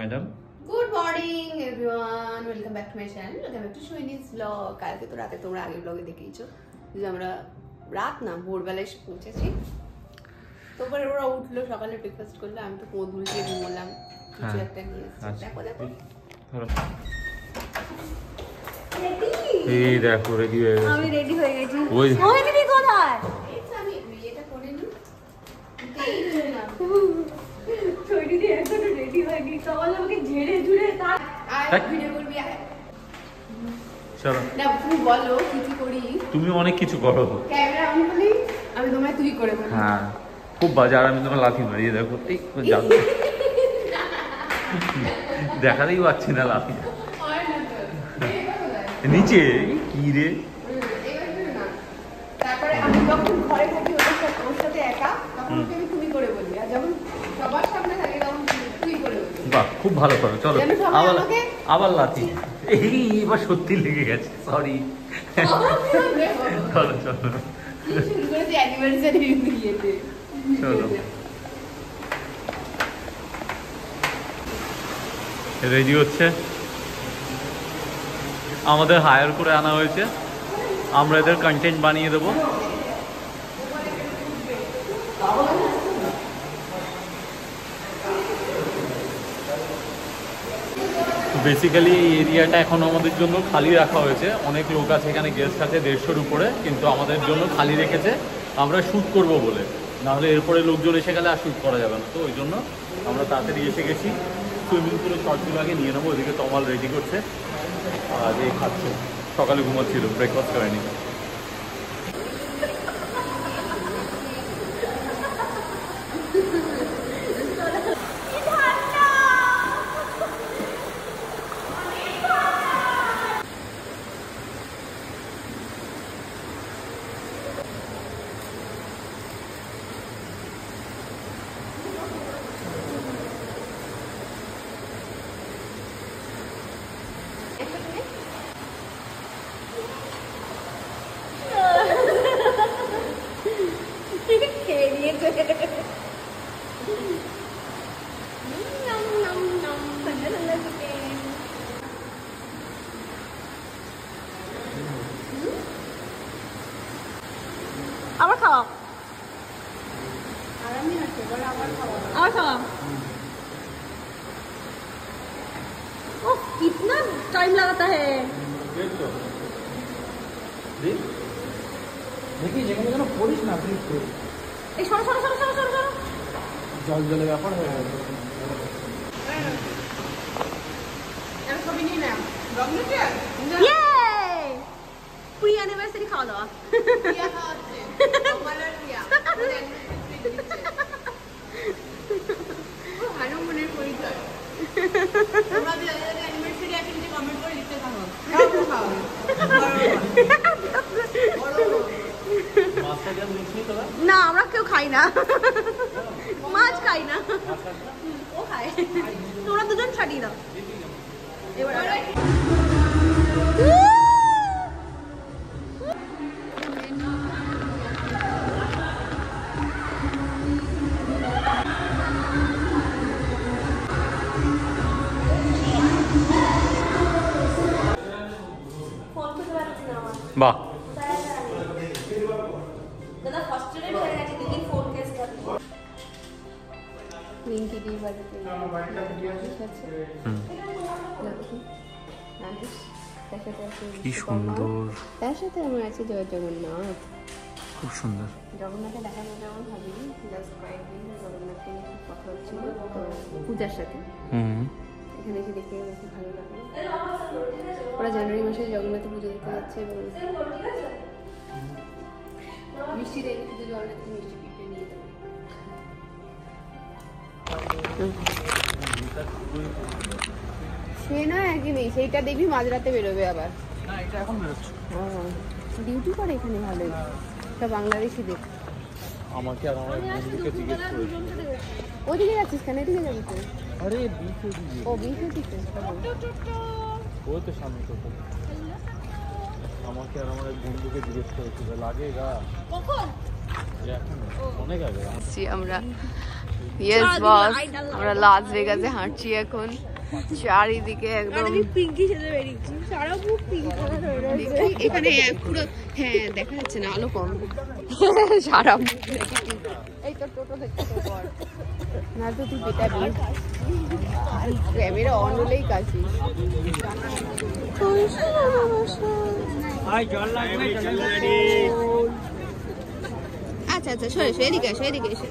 Madam. Good morning everyone, welcome back to my channel, welcome back to Sohini's blog. কালকে তো রাতে তোমরা আগের ব্লগে দেখেইছো যে আমরা রাত না ভোরবেলায় এসে পৌঁছেছি। তো এবার ওরা উঠলো, সকালে ব্রেকফাস্ট করলো, আমি তো কোঁদ গুলিয়ে ঘুমোলাম, কিছু একটা নিয়ে এসেছি। দেখো দেখো এই দেখো রেডি হয়ে গেছে। আমি রেডি হয়ে গেছি। ওই সোহিনী কোথায়? আমি বিয়েটা করে নি, সোহিনী দি এখনো রেডি হয়নি, সকালে আমাকে ঝেড়ে ঝুড়ে তার আর ভিডিও করবি। চলো না তুমি বলো কি কি করি। তুমি অনেক কিছু করো তো। ক্যামেরা অন করলেই আমি তোমায় তুই করে বলি। হ্যাঁ খুব বাজে, আর আমি তোমার লাথি মারিয়ে দেখো ঠিক যাবে, দেখাতেই পাচ্ছি না লাথি নিচে কি রে। তারপরে আমি যখন ঘরে থাকি ওর সাথে একা, তখন ওকে আমি তুমি করে বলি, আর যখন সবার সামনে থাকি তখন তুই করে বলি। বাহ খুব ভালো করো। চলো আবার আমাকে আবার লাথি। এই এবার সত্যি লেগে গেছে, সরি। চলো চলো শুরু করেছি অ্যানিভার্সারি ইয়েতে। চলো রেডি হচ্ছে, আমাদের হায়ার করে আনা হয়েছে, আমরা এদের কন্টেন্ট বানিয়ে দেবো। বেসিক্যালি এই এরিয়াটা এখন আমাদের জন্য খালি রাখা হয়েছে, অনেক লোক আছে এখানে, গেস্ট আছে 150-র উপরে, কিন্তু আমাদের জন্য খালি রেখেছে আমরা শ্যুট করব বলে, নাহলে এরপরে লোকজন এসে গেলে আর শ্যুট করা যাবে না। তো ওই জন্য আমরা তাড়াতাড়ি এসে গেছি। সুইমিং পুলে শর্টগুলো আগে নিয়ে নেবো। ওইদিকে তমাল রেডি করছে আর এই খাচ্ছে, সকালে ঘুমাচ্ছিল, ব্রেকফাস্ট করেনি। আবার খাওয়া, আরামই আছে, আবার খাওয়া, আবার খাওয়া। ओह कितना टाइम लगाता है। দেখি যেখানে যেন পড়িস না প্লিজ। এই সরো সরো সরো সরো সরো সরো, জল জলে ব্যাপার হয়ে গেছে। এর ছবি নিয়ে নাও। ইয়ে প্রি অ্যানিভার্সারি খাওয়া দাওয়া। প্রিয়া খাওয়াচ্ছে, কমলার প্রিয়া ভালো মনের পরিচয়। তোমরা যে অ্যানিভার্সারি অ্যাক্টিভিটি কমেন্ট করে লিখতে থাকো, খাও না, আমরা কেউ খাই না, মাছ খাই না, ও খায়। তোমরা দুজন ছাড়িয়ে দাও এবার। বাহ দাদা ফার্স্টেডে হয়ে গেছে, দিদি ফোন কেস করে লিংকি দিয়ে বাড়িতে আছে। কি সুন্দর, তার সাথে আমার আছে জয় জগন্নাথ, খুব সুন্দর। জগন্নাথে দেখানো যেমন ভাবিনি, জাস্ট কয়েকদিন জগন্নাথকে নিয়ে কথা হচ্ছিল পূজার সাথে, এখানে এসে দেখে খুব ভালো লাগলো। ওরা জানুয়ারি মাসে জগন্নাথে পুজো দিতে যাচ্ছে এবং মিষ্টি দেয়নি, শুধু জগন্নাথকে মিষ্টি পিঠে নিয়ে দেবে। সে না একই নেই, সেইটা দেখবি মাঝরাতে বেরোবে আবার। না এটা এখন বেরোচ্ছে। ডিউটি করে এখানে ভালোই, সব বাংলাদেশি দেখ। আমাকে আর আমার বন্ধুকে জিজ্ঞেস করেছি ওদিকে যাচ্ছিস কেন, এদিকে যাবি তো? আরে বিচে দিকে, ও বিচে দিকে ওই তো সামনে তো। আমাকে আর আমার এক বন্ধুকে জিজ্ঞেস করেছিল লাগে গা কখন, এখন অনেক আগে। আমরা ইয়েস বস, আমরা লাস ভেগাসে হাঁটছি এখন। চারিদিকে একদম পিঙ্কি সেজে বেরিয়েছি, সারা মুখ পিঙ্ক কালার হয়ে রয়েছে। এখানে পুরো হ্যাঁ দেখা যাচ্ছে না, আলো কম, সারা মুখ এই তো টোটো দেখতে পর না তো তুই পেটাবি, ক্যামেরা অন হলেই কাছি। আচ্ছা আচ্ছা সরে সরে এদিকে এসো, এদিকে এসো।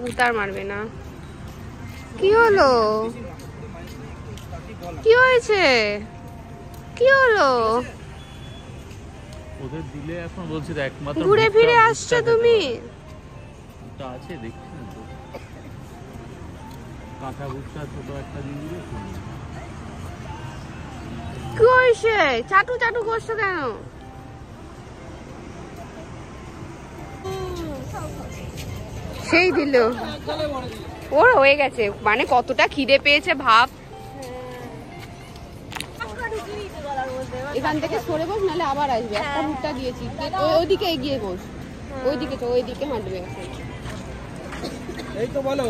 উতার মারবে না। কি হলো, কি হয়েছে, কি হলো? ওদের দিলে এখন বলছি তো একমাত্র ঘুরে ফিরে আসছো তুমি। ভুট্টা আছে দেখছি না তো, কাঁচা ভুট্টা ছোট একটা দিয়ে দিলে। কি হয়েছে, চাটু চাটু করছো কেন? সেই দিল, ওর হয়ে গেছে, মানে কতটা খিদে পেয়েছে ভাব। এখান থেকে সরে বস, নাহলে আবার আসবে। একটা ভুট্টা দিয়েছি, ওইদিকে এগিয়ে বস, ওইদিকে তো, ওইদিকে হাঁটবে। এই তো বলো,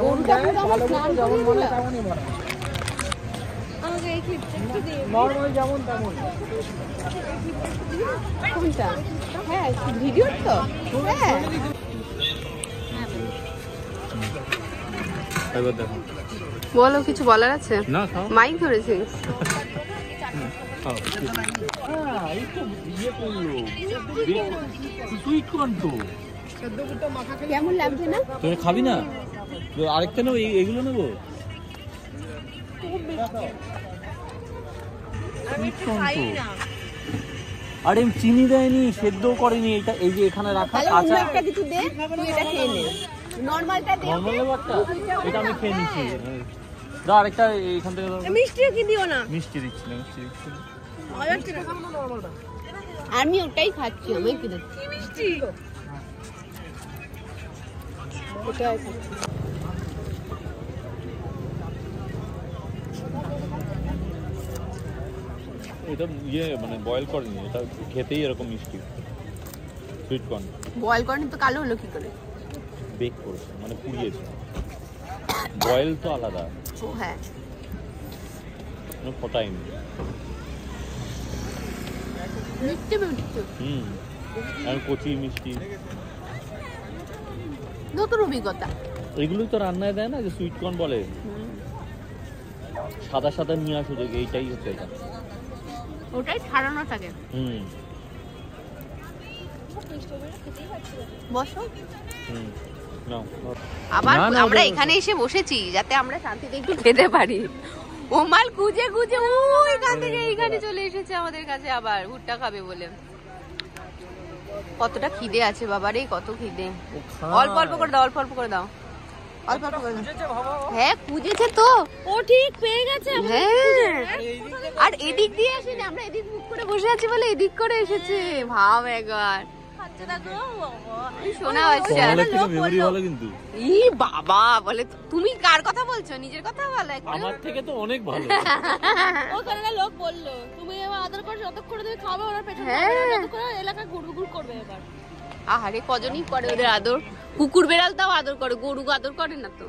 গরুটা পুরো আমার স্নান করিয়ে দিল। আমাকে এই ক্লিপটা একটু দিয়ে নর্মাল যেমন তেমন। কোনটা? হ্যাঁ ভিডিওর তো, হ্যাঁ এবার দেখো, বলো, কিছু বলার আছে? না খাও মাইক ধরেছিস? খাও। হ্যাঁ এই তো ইয়ে করলো, সুইট কর্ন তো। কেমন লাগছে না? তুই খাবি না? আরেকটা নেবো, এগুলো নেবো। আরে চিনি দেয়নি, সেদ্ধ করেনি, এটা এই যে এখানে রাখা কাঁচা। একটা কিছু দে, তুই এটা খেয়ে নে। নরমালটা দে। নরমাল একটা, এটা আমি খেয়ে নিচ্ছি। দাও আরেকটা এইখান থেকে দাও। মিষ্টিও কি দিও না? মিষ্টি দিচ্ছি না, মিষ্টি দিচ্ছি না। আমি ওটাই খাচ্ছি, আমি কি দেখছি কি মিষ্টি? ওটাই খাচ্ছি। এটা ইয়ে মানে বয়েল করেনি, এটা খেতেই এরকম মিষ্টি। সুইট কর্ন বয়েল করেনি তো কালো হলো কি করে? বেক করেছে, মানে পুড়িয়েছে। বয়েল তো আলাদা, ও হ্যাঁ, ফোটাইনি। মিষ্টি মিষ্টি, আর কচি মিষ্টি। নতুন অভিজ্ঞতা। এগুলোই তো রান্নায় দেয় না, যে সুইট কর্ন বলে। সাদা সাদা নিয়ে আসো, যে এইটাই হচ্ছে এটা। ওটাই ছাড়ানো থাকে। বসো। নাও। আবার না, না, আমরা ওটা- এখানে এসে বসেছি যাতে আমরা শান্তিতে একটু খেতে পারি। ও মাল খুঁজে খুঁজে ওইখান থেকে এইখানে চলে এসেছে আমাদের কাছে আবার ভুট্টা খাবে বলে। কতটা খিদে আছে বাবারে, কত খিদে। অল্প অল্প করে দাও, অল্প অল্প করে দাও, অল্প অল্প করে দাও। হ্যাঁ খুঁজেছে তো, ও ঠিক পেয়ে গেছে। হ্যাঁ। আর এদিক দিয়ে আসেনি, আমরা এদিক মুখ করে বসে আছি বলে এদিক করে এসেছে। ভাব একবার, শোনা বাচ্চা। মেমোরি ভালো কিন্তু। ই বাবা বলে, তুমি কার কথা বলছো? নিজের কথা বলো একটু। আমার থেকে তো অনেক ভালো। ওখানে লোক বললো তুমি এবার আদর করে যতক্ষণ তুমি খাবে ওরা পেছনে হ্যাঁ। করে এলাকা গুড়গুড় করবে এবার। আহারে কজনই করে ওদের আদর। কুকুর বেড়াল তাও আদর করে, গরু আদর করে না তো।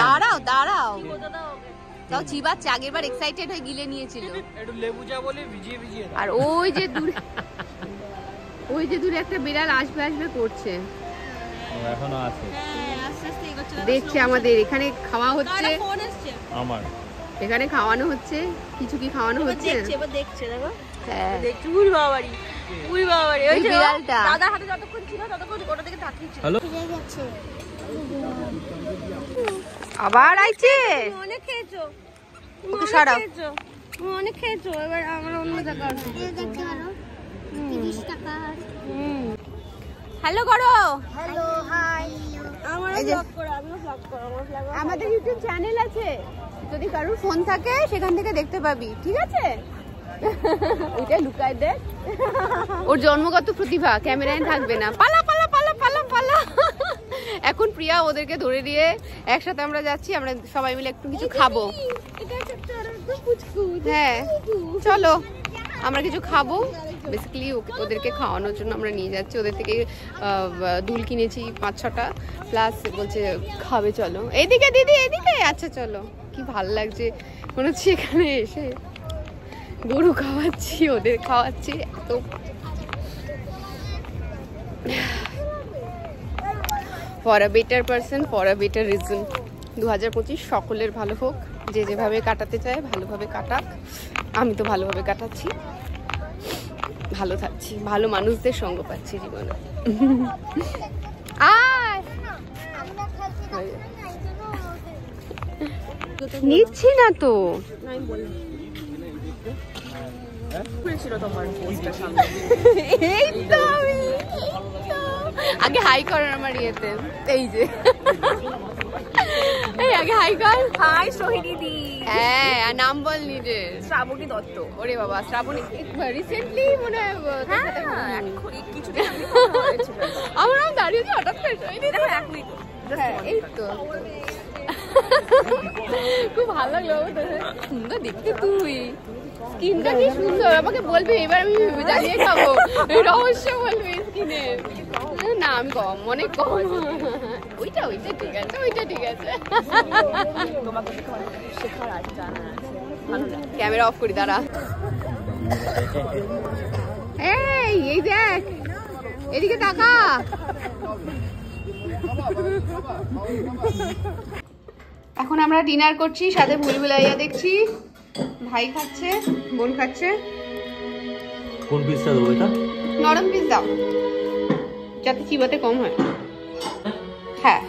দাঁড়াও দাঁড়াও, তাও চিবাচ্ছে। আগের বার এক্সাইটেড হয়ে গিলে নিয়েছিল। একটু লেবু চা বলে ভিজিয়ে ভিজিয়ে দাও। আর ওই যে দূরে, ওই যে দূরে একটা বিড়াল আসবে আসবে করছে, এখনো আছে আস্তে আস্তে এগোচ্ছে। দেখছে আমাদের এখানে খাওয়া হচ্ছে, ফোন এসছে, আমার। এখানে খাওয়ানো হচ্ছে। কিছু কি খাওয়ানো হচ্ছে? এবার দেখছে দেখো, হ্যাঁ দেখছি উড়ি বাবারি, উড়ি বাবারি। ওই বিড়ালটা। দাদার হাতে যতক্ষণ ছিল ততক্ষণ ওটা থেকে তাকিয়ে ছিল। হ্যালো। আবার আইছে। অনেক খেয়েছো, ওকে সরাও। অনেক খেয়েছো, এবার আমরা অন্য জায়গায় হ্যালো করো। Hello hi. আমার এই যে- ব্লগ করো, আমিও ব্লগ করো, আমার ব্লগ। আমাদের ইউটিউব চ্যানেল আছে, যদি কারোর ফোন থাকে সেখান থেকে দেখতে পাবি, ঠিক আছে? ওইটা লুকায় দে, ওর জন্মগত প্রতিভা, ক্যামেরায় থাকবে না। পালা পালা পালা পালা পালা। এখন প্রিয়া ওদেরকে ধরে নিয়ে একসাথে আমরা যাচ্ছি, আমরা সবাই মিলে একটু কিছু খাবো। এটা একটা হ্যাঁ চলো আমরা কিছু খাবো। বেসিক্যালি ওদেরকে খাওয়ানোর জন্য আমরা নিয়ে যাচ্ছি। ওদের থেকে দুল কিনেছি 5-6টা, প্লাস বলছে খাবে চলো। এইদিকে দিদি এইদিকে। আচ্ছা চলো। কি ভালো লাগছে মনে হচ্ছে এখানে এসে গরু খাওয়াচ্ছি, ওদের খাওয়াচ্ছি। এত for a better person, for a better reason. 2025 সকলের ভালো হোক, যে যেভাবে কাটাতে চায় ভালোভাবে কাটাক। আমি তো ভালোভাবে কাটাচ্ছি, ভালো থাকছি, ভালো মানুষদের সঙ্গ পাচ্ছি জীবনে। আয় নিচ্ছি না তো, এই তো আগে হাই করেন আমার ইয়েতে। এই যে এই আগে হাই কর। হাই সোহিনী দি। হ্যাঁ আর নাম বল নিজের। শ্রাবণী দত্ত। ওরে বাবা শ্রাবণী রিসেন্টলি মনে হয় কিছুদিন আগে কথা হয়েছিল। আমার নাম দাঁড়িয়েছে হঠাৎ করে। হ্যাঁ এই তো খুব ভালো লাগলো। সুন্দর দেখতে তুই, স্কিনটা কি সুন্দর। আমাকে বলবি এবার আমি জানিয়ে খাবো, রহস্য বলবি স্কিনের। না আমি কম, অনেক কম। ওইটা ওইটা ঠিক আছে, ওইটা ঠিক আছে। তোমাকে শেখার আছে, জানা আছে, ভালো লাগে। ক্যামেরা অফ করি দাঁড়া। এই দেখ এদিকে তাকা। এখন আমরা ডিনার করছি, সাথে ভুলভুলাইয়া দেখছি। ভাই খাচ্ছে, বোন খাচ্ছে। কোন পিসটা দেবো? এটা নরম পিস দাও যাতে চিবাতে কম হয়। হ্যাঁ